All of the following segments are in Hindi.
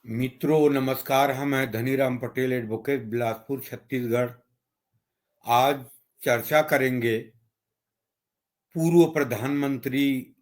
मित्रों नमस्कार। हम हैं धनीराम पटेल एडवोकेट, बिलासपुर छत्तीसगढ़। आज चर्चा करेंगे पूर्व प्रधानमंत्री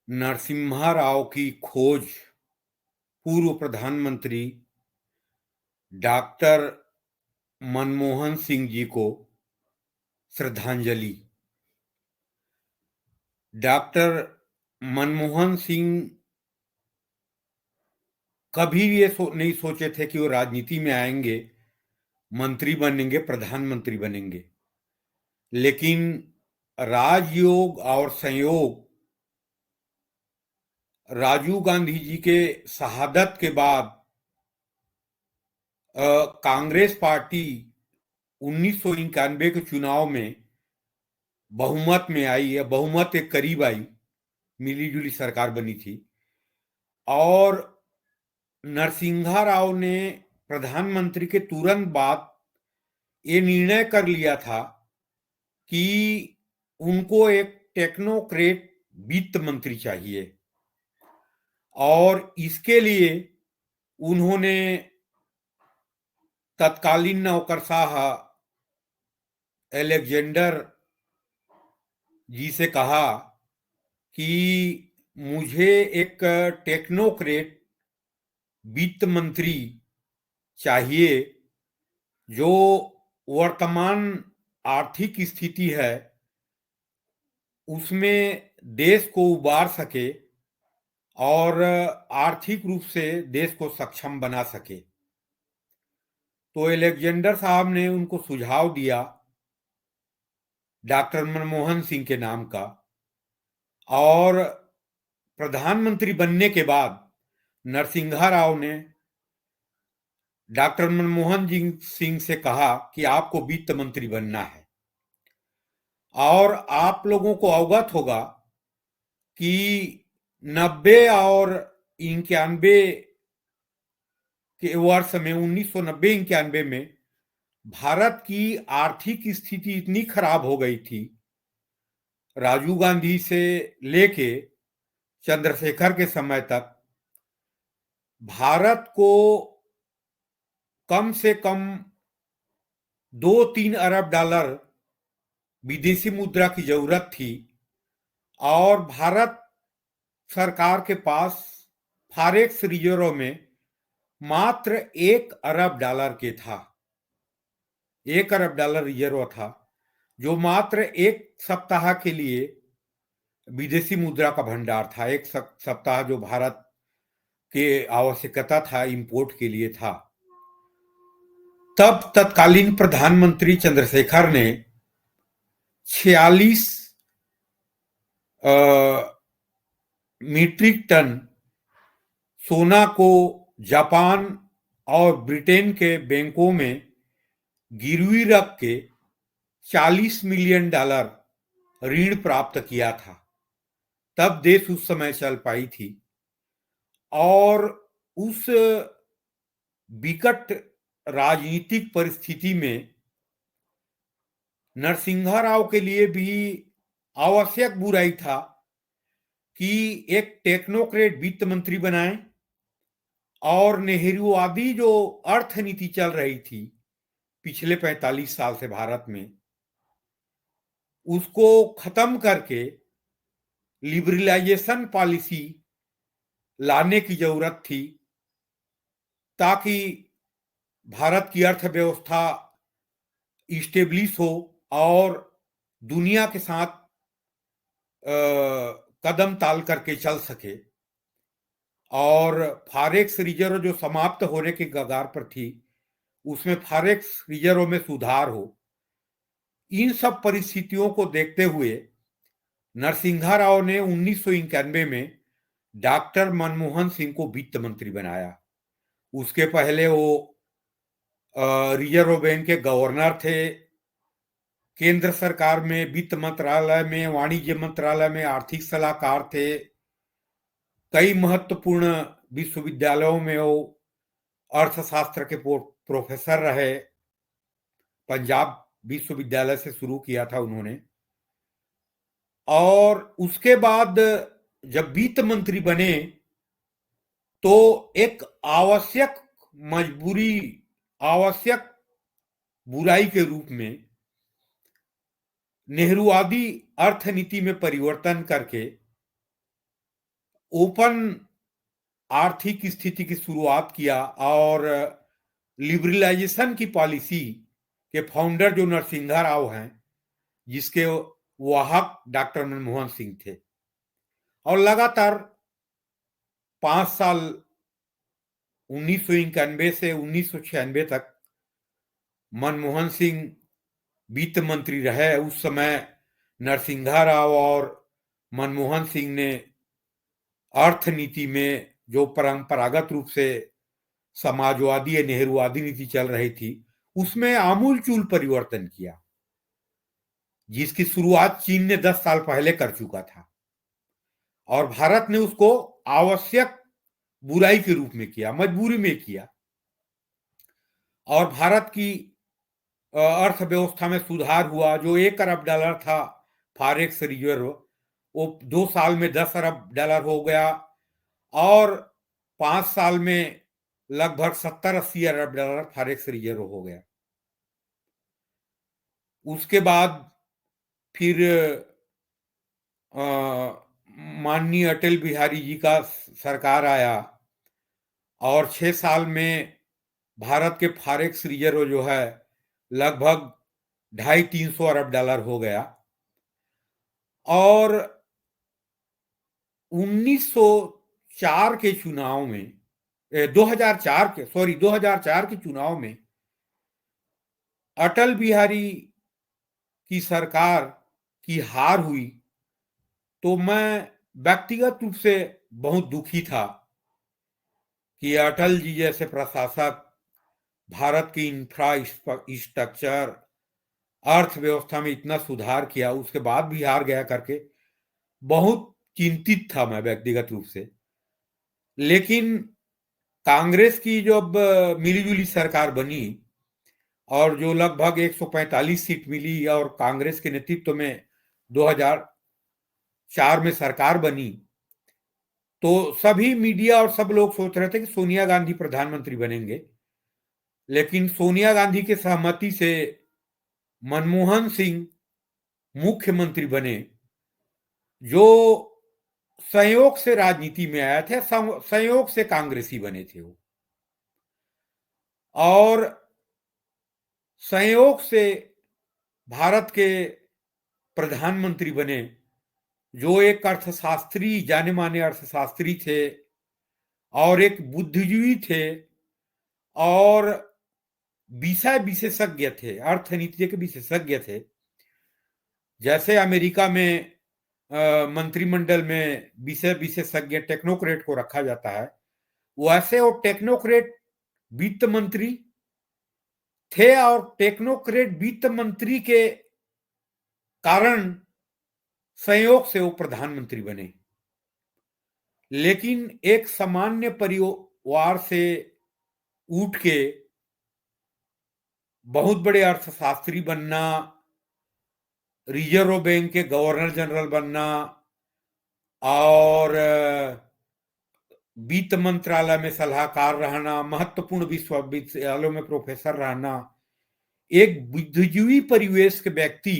नरसिम्हा राव की खोज, पूर्व प्रधानमंत्री डॉक्टर मनमोहन सिंह जी को श्रद्धांजलि। डॉक्टर मनमोहन सिंह कभी ये नहीं सोचे थे कि वो राजनीति में आएंगे, मंत्री बनेंगे, प्रधानमंत्री बनेंगे। लेकिन राजयोग और संयोग, राजीव गांधी जी के शहादत के बाद कांग्रेस पार्टी 1991 के चुनाव में बहुमत में आई, या बहुमत के करीब आई, मिलीजुली सरकार बनी थी। और नरसिम्हा राव ने प्रधानमंत्री के तुरंत बाद ये निर्णय कर लिया था कि उनको एक टेक्नोक्रेट वित्त मंत्री चाहिए, और इसके लिए उन्होंने तत्कालीन नौकरशाह अलेक्जेंडर जी से कहा कि मुझे एक टेक्नोक्रेट वित्त मंत्री चाहिए जो वर्तमान आर्थिक स्थिति है उसमें देश को उबार सके और आर्थिक रूप से देश को सक्षम बना सके। तो अलेक्जेंडर साहब ने उनको सुझाव दिया डॉक्टर मनमोहन सिंह के नाम का, और प्रधानमंत्री बनने के बाद नरसिम्हा राव ने डॉक्टर मनमोहन सिंह से कहा कि आपको वित्त मंत्री बनना है। और आप लोगों को अवगत होगा कि 90 और 91 के वर्ष में, 1990-91 में भारत की आर्थिक स्थिति इतनी खराब हो गई थी, राजीव गांधी से लेके चंद्रशेखर के समय तक भारत को कम से कम 2-3 अरब डॉलर विदेशी मुद्रा की जरूरत थी, और भारत सरकार के पास फॉरेक्स रिजर्व में मात्र 1 अरब डॉलर के था। 1 अरब डॉलर रिजर्व था, जो मात्र एक सप्ताह के लिए विदेशी मुद्रा का भंडार था। एक सप्ताह जो भारत के आवश्यकता था, इंपोर्ट के लिए था। तब तत्कालीन प्रधानमंत्री चंद्रशेखर ने 46 मीट्रिक टन सोना को जापान और ब्रिटेन के बैंकों में गिरवी रख के 40 मिलियन डॉलर ऋण प्राप्त किया था। तब देश उस समय चल पाई थी। और उस विकट राजनीतिक परिस्थिति में नरसिम्हा राव के लिए भी आवश्यक बुराई था कि एक टेक्नोक्रेट वित्त मंत्री बनाएं, और नेहरूवादी जो अर्थनीति चल रही थी पिछले 45 साल से भारत में, उसको खत्म करके लिबरलाइजेशन पॉलिसी लाने की जरूरत थी, ताकि भारत की अर्थव्यवस्था इस्टेब्लिश हो और दुनिया के साथ कदम ताल करके चल सके, और फॉरेक्स रिजर्व जो समाप्त होने के कगार पर थी, उसमें फॉरेक्स रिजर्व में सुधार हो। इन सब परिस्थितियों को देखते हुए नरसिम्हा राव ने 1991 में डॉक्टर मनमोहन सिंह को वित्त मंत्री बनाया। उसके पहले वो रिजर्व बैंक के गवर्नर थे, केंद्र सरकार में वित्त मंत्रालय में, वाणिज्य मंत्रालय में आर्थिक सलाहकार थे, कई महत्वपूर्ण विश्वविद्यालयों में वो अर्थशास्त्र के प्रोफेसर रहे। पंजाब विश्वविद्यालय से शुरू किया था उन्होंने। और उसके बाद जब वित्त मंत्री बने तो एक आवश्यक मजबूरी, आवश्यक बुराई के रूप में नेहरूवादी अर्थनीति में परिवर्तन करके ओपन आर्थिक स्थिति की शुरुआत किया और लिबरलाइजेशन की पॉलिसी के फाउंडर जो नरसिंहा राव हैं, जिसके वाहक डॉक्टर मनमोहन सिंह थे, और लगातार 5 साल 1991 से 1996 तक मनमोहन सिंह वित्त मंत्री रहे। उस समय नरसिंहा राव और मनमोहन सिंह ने अर्थनीति में जो परंपरागत रूप से समाजवादी या नेहरूवादी नीति चल रही थी, उसमें आमूलचूल परिवर्तन किया, जिसकी शुरुआत चीन ने 10 साल पहले कर चुका था और भारत ने उसको आवश्यक बुराई के रूप में किया, मजबूरी में किया। और भारत की अर्थव्यवस्था में सुधार हुआ। जो $1 अरब था फॉरेक्स रिजर्व, वो 2 साल में $10 अरब हो गया और 5 साल में लगभग $70-80 अरब फॉरेक्स रिजर्व हो गया। उसके बाद फिर माननीय अटल बिहारी जी का सरकार आया और 6 साल में भारत के फॉरेक्स रिजर्व जो है लगभग $250-300 अरब हो गया। और 1904 के चुनाव में 2004 के चुनाव में अटल बिहारी की सरकार की हार हुई, तो मैं व्यक्तिगत रूप से बहुत दुखी था कि अटल जी जैसे प्रशासक भारत की इंफ्रास्ट्रक्चर, अर्थव्यवस्था में इतना सुधार किया, उसके बाद भी हार गया करके बहुत चिंतित था मैं व्यक्तिगत रूप से। लेकिन कांग्रेस की जब मिलीजुली सरकार बनी और जो लगभग 145 सीट मिली और कांग्रेस के नेतृत्व में 2004 में सरकार बनी, तो सभी मीडिया और सब लोग सोच रहे थे कि सोनिया गांधी प्रधानमंत्री बनेंगे। लेकिन सोनिया गांधी के सहमति से मनमोहन सिंह मुख्यमंत्री बने, जो संयोग से राजनीति में आए थे, संयोग से कांग्रेसी बने थे वो, और संयोग से भारत के प्रधानमंत्री बने, जो एक अर्थशास्त्री, जाने माने अर्थशास्त्री थे और एक बुद्धिजीवी थे और विषय विशेषज्ञ थे, अर्थनीति के विशेषज्ञ थे। जैसे अमेरिका में मंत्रिमंडल में विषय विशेषज्ञ टेक्नोक्रेट को रखा जाता है, वैसे वो टेक्नोक्रेट वित्त मंत्री थे और टेक्नोक्रेट वित्त मंत्री के कारण संयोग से वो प्रधानमंत्री बने। लेकिन एक सामान्य परिवार से उठ के बहुत बड़े अर्थशास्त्री बनना, रिजर्व बैंक के गवर्नर जनरल बनना और वित्त मंत्रालय में सलाहकार रहना, महत्वपूर्ण विश्वविद्यालयों में प्रोफेसर रहना, एक बुद्धिजीवी परिवेश के व्यक्ति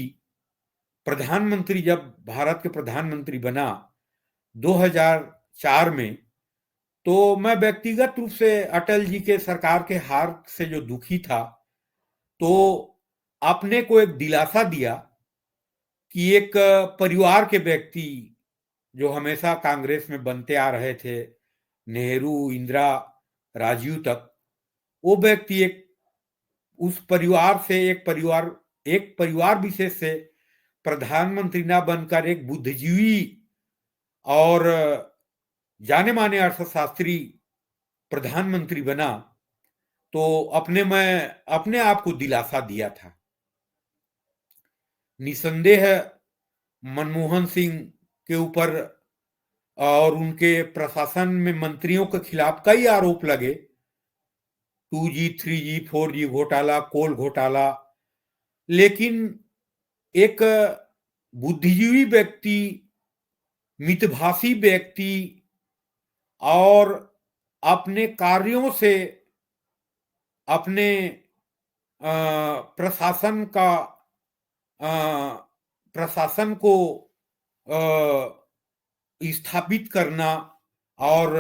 प्रधानमंत्री जब भारत के प्रधानमंत्री बना 2004 में, तो मैं व्यक्तिगत रूप से अटल जी के सरकार के हार से जो दुखी था, तो अपने को एक दिलासा दिया कि एक परिवार के व्यक्ति जो हमेशा कांग्रेस में बनते आ रहे थे, नेहरू, इंदिरा, राजीव तक, वो व्यक्ति एक उस परिवार से एक परिवार विशेष से प्रधानमंत्री ना बनकर एक बुद्धिजीवी और जाने माने अर्थशास्त्री प्रधानमंत्री बना, तो अपने आप को दिलासा दिया था। निसंदेह मनमोहन सिंह के ऊपर और उनके प्रशासन में मंत्रियों के खिलाफ कई आरोप लगे, 2G, 3G, 4G घोटाला, कोल घोटाला। लेकिन एक बुद्धिजीवी व्यक्ति, मितभाषी व्यक्ति और अपने कार्यों से अपने प्रशासन का अ, प्रशासन को स्थापित करना और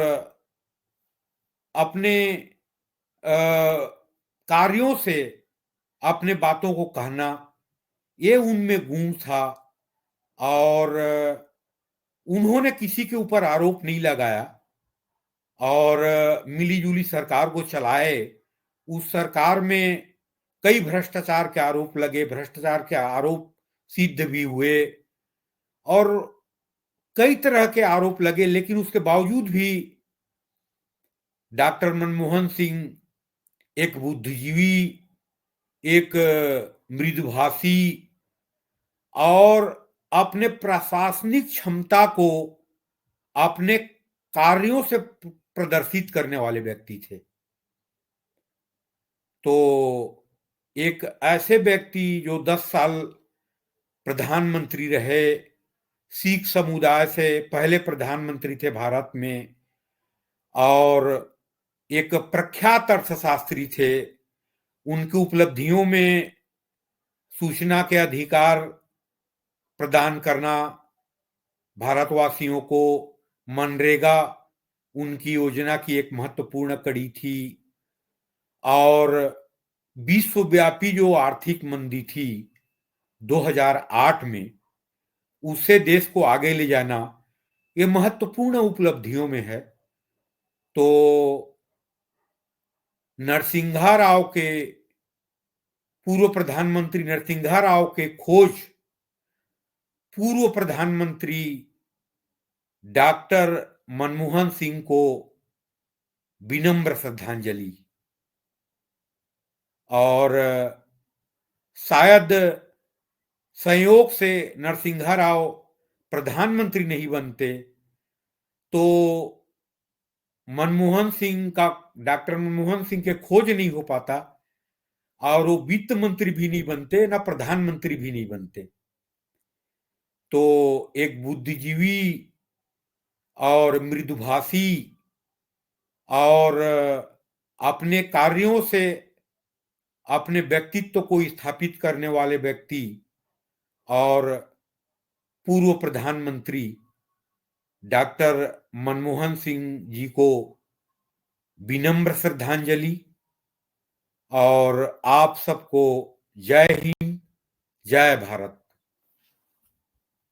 अपने कार्यों से अपने बातों को कहना, ये उनमें गुण था। और उन्होंने किसी के ऊपर आरोप नहीं लगाया और मिली-जुली सरकार को चलाए। उस सरकार में कई भ्रष्टाचार के आरोप लगे, भ्रष्टाचार के आरोप सिद्ध भी हुए और कई तरह के आरोप लगे, लेकिन उसके बावजूद भी डॉक्टर मनमोहन सिंह एक बुद्धिजीवी, एक मृदुभाषी और अपने प्रशासनिक क्षमता को अपने कार्यों से प्रदर्शित करने वाले व्यक्ति थे। तो एक ऐसे व्यक्ति जो 10 साल प्रधानमंत्री रहे, सिख समुदाय से पहले प्रधानमंत्री थे भारत में और एक प्रख्यात अर्थशास्त्री थे। उनकी उपलब्धियों में सूचना के अधिकार प्रदान करना भारतवासियों को, मनरेगा उनकी योजना की एक महत्वपूर्ण कड़ी थी और विश्वव्यापी जो आर्थिक मंदी थी 2008 में, उससे देश को आगे ले जाना ये महत्वपूर्ण उपलब्धियों में है। तो नरसिंहा राव के, पूर्व प्रधानमंत्री नरसिंहा राव के खोज पूर्व प्रधानमंत्री डॉक्टर मनमोहन सिंह को विनम्र श्रद्धांजलि। और शायद संयोग से नरसिंहा राव प्रधानमंत्री नहीं बनते तो मनमोहन सिंह का, डॉक्टर मनमोहन सिंह के खोज नहीं हो पाता और वो वित्त मंत्री भी नहीं बनते, ना प्रधानमंत्री भी नहीं बनते। तो एक बुद्धिजीवी और मृदुभाषी और अपने कार्यों से अपने व्यक्तित्व को स्थापित करने वाले व्यक्ति और पूर्व प्रधानमंत्री डॉक्टर मनमोहन सिंह जी को विनम्र श्रद्धांजलि। और आप सबको जय हिंद, जय भारत।